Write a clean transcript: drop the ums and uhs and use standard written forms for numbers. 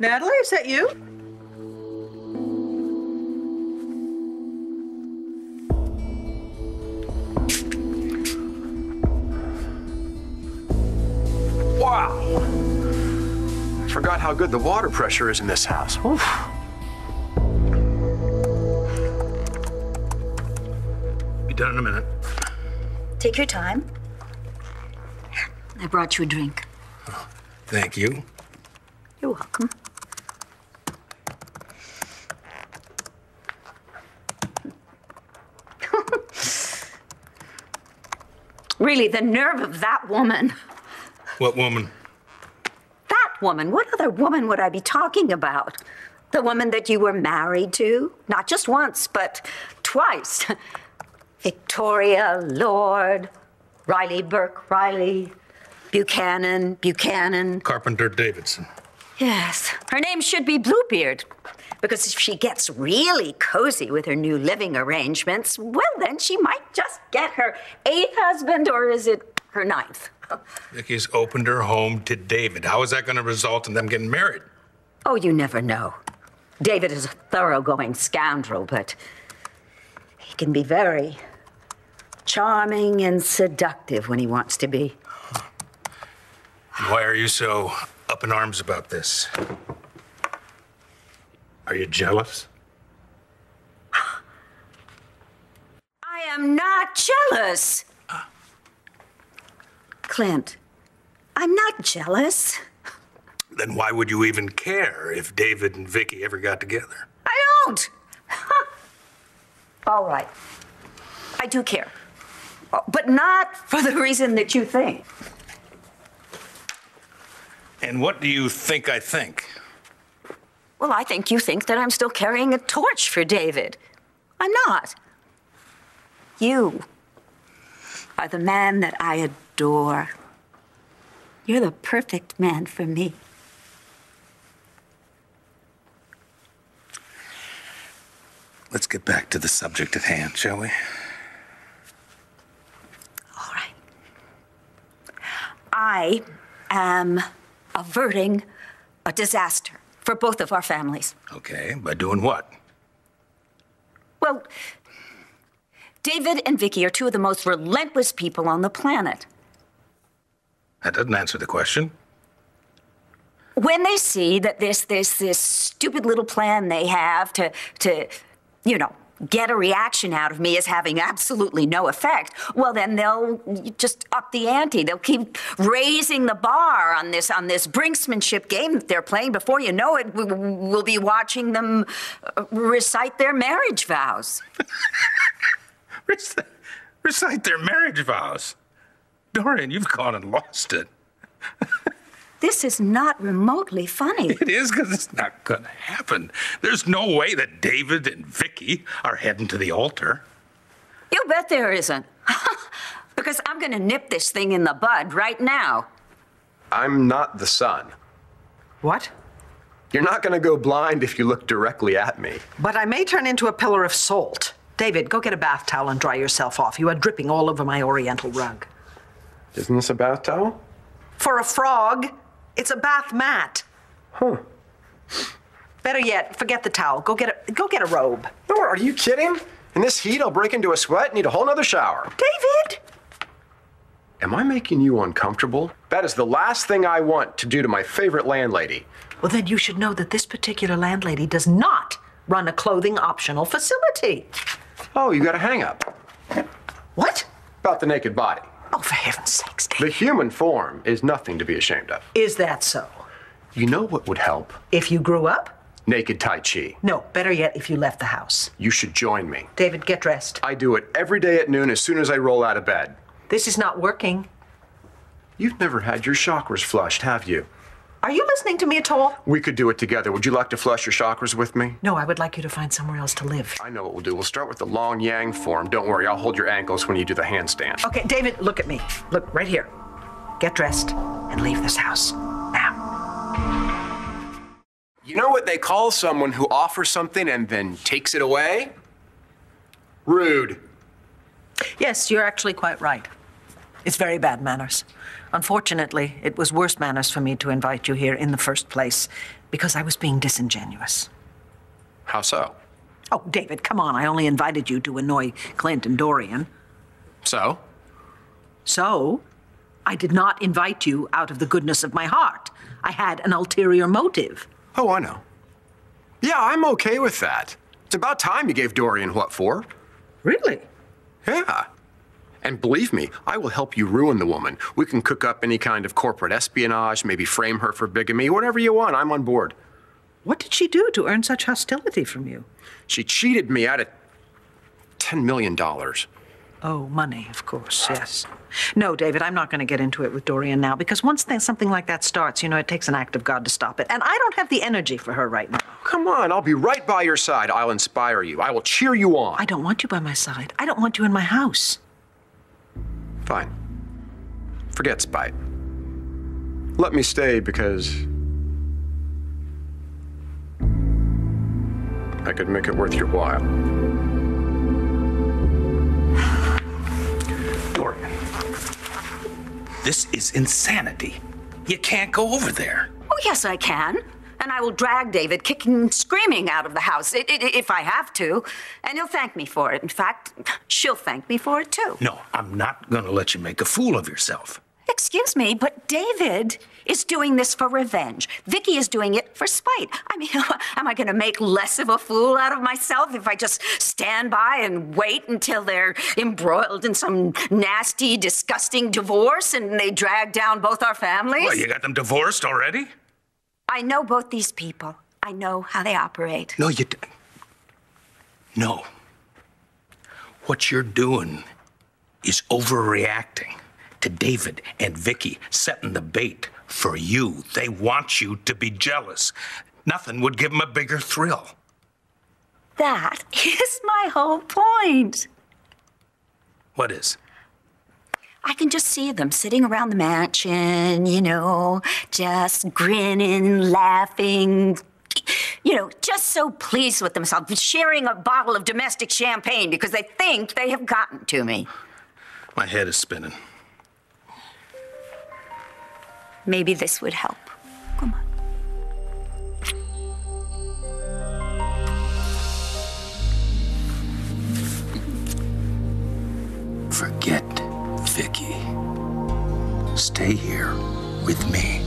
Natalie, is that you? Wow! I forgot how good the water pressure is in this house. Oof. Be done in a minute. Take your time. I brought you a drink. Oh, thank you. You're welcome. Really, the nerve of that woman. What woman? That woman. What other woman would I be talking about? The woman that you were married to? Not just once, but twice. Victoria, Lord, Riley Burke, Riley, Buchanan, Buchanan. Carpenter Davidson. Yes. Her name should be Bluebeard. Because if she gets really cozy with her new living arrangements, well, then she might just get her 8th husband, or is it her 9th? Viki's opened her home to David. How is that going to result in them getting married? Oh, you never know. David is a thoroughgoing scoundrel, but he can be very charming and seductive when he wants to be. Why are you so up in arms about this? Are you jealous? I am not jealous. Clint, I'm not jealous. Then why would you even care if David and Viki ever got together? I don't. All right. I do care. But not for the reason that you think. And what do you think I think? Well, I think you think that I'm still carrying a torch for David. I'm not. You are the man that I adore. You're the perfect man for me. Let's get back to the subject at hand, shall we? All right. I am averting a disaster for both of our families. Okay, by doing what? Well, David and Viki are two of the most relentless people on the planet. That doesn't answer the question. When they see that this stupid little plan they have to, you know, get a reaction out of me is having absolutely no effect, well, then they'll just up the ante. They'll keep raising the bar on this brinksmanship game that they're playing. Before you know it, we'll be watching them recite their marriage vows. Recite their marriage vows? Dorian, you've gone and lost it. This is not remotely funny. It is, because it's not going to happen. There's no way that David and Viki are heading to the altar. You bet there isn't. Because I'm going to nip this thing in the bud right now. I'm not the son. What? You're not going to go blind if you look directly at me. But I may turn into a pillar of salt. David, go get a bath towel and dry yourself off. You are dripping all over my oriental rug. Isn't this a bath towel? For a frog, it's a bath mat. Huh. Better yet, forget the towel. Go get a robe. No, are you kidding? In this heat, I'll break into a sweat and need a whole nother shower. David! Am I making you uncomfortable? That is the last thing I want to do to my favorite landlady. Well, then you should know that this particular landlady does not run a clothing optional facility. Oh, you got a hang-up. What? About the naked body. Oh, for heaven's sakes, David. The human form is nothing to be ashamed of. Is that so? You know what would help? If you grew up? Naked Tai Chi. No, better yet, if you left the house. You should join me. David, get dressed. I do it every day at noon as soon as I roll out of bed. This is not working. You've never had your chakras flushed, have you? Are you listening to me at all? We could do it together. Would you like to flush your chakras with me? No, I would like you to find somewhere else to live. I know what we'll do. We'll start with the long yang form. Don't worry, I'll hold your ankles when you do the handstand. Okay, David, look at me. Look, right here. Get dressed and leave this house. Now. You know what they call someone who offers something and then takes it away? Rude. Yes, you're actually quite right. It's very bad manners. Unfortunately, it was worse manners for me to invite you here in the first place because I was being disingenuous. How so? Oh, David, come on. I only invited you to annoy Clint and Dorian. So? So, I did not invite you out of the goodness of my heart. I had an ulterior motive. Oh, I know. Yeah, I'm okay with that. It's about time you gave Dorian what for. Really? Yeah. And believe me, I will help you ruin the woman. We can cook up any kind of corporate espionage, maybe frame her for bigamy, whatever you want. I'm on board. What did she do to earn such hostility from you? She cheated me out of $10 million. Oh, money, of course, yes. No, David, I'm not going to get into it with Dorian now, because once something like that starts, you know, it takes an act of God to stop it. And I don't have the energy for her right now. Come on, I'll be right by your side. I'll inspire you. I will cheer you on. I don't want you by my side. I don't want you in my house. Fine. Forget spite. Let me stay because I could make it worth your while. Dorian, this is insanity. You can't go over there. Oh, yes, I can. And I will drag David kicking and screaming out of the house if I have to. And he'll thank me for it. In fact, she'll thank me for it, too. No, I'm not going to let you make a fool of yourself. Excuse me, but David is doing this for revenge. Viki is doing it for spite. I mean, am I going to make less of a fool out of myself if I just stand by and wait until they're embroiled in some nasty, disgusting divorce and they drag down both our families? Well, you got them divorced already? I know both these people. I know how they operate. No, you don't. No. What you're doing is overreacting to David and Viki setting the bait for you. They want you to be jealous. Nothing would give them a bigger thrill. That is my whole point. What is? I can just see them sitting around the mansion, you know, just grinning, laughing, you know, just so pleased with themselves, sharing a bottle of domestic champagne because they think they have gotten to me. My head is spinning. Maybe this would help. Come on. Forget Viki. Stay here with me.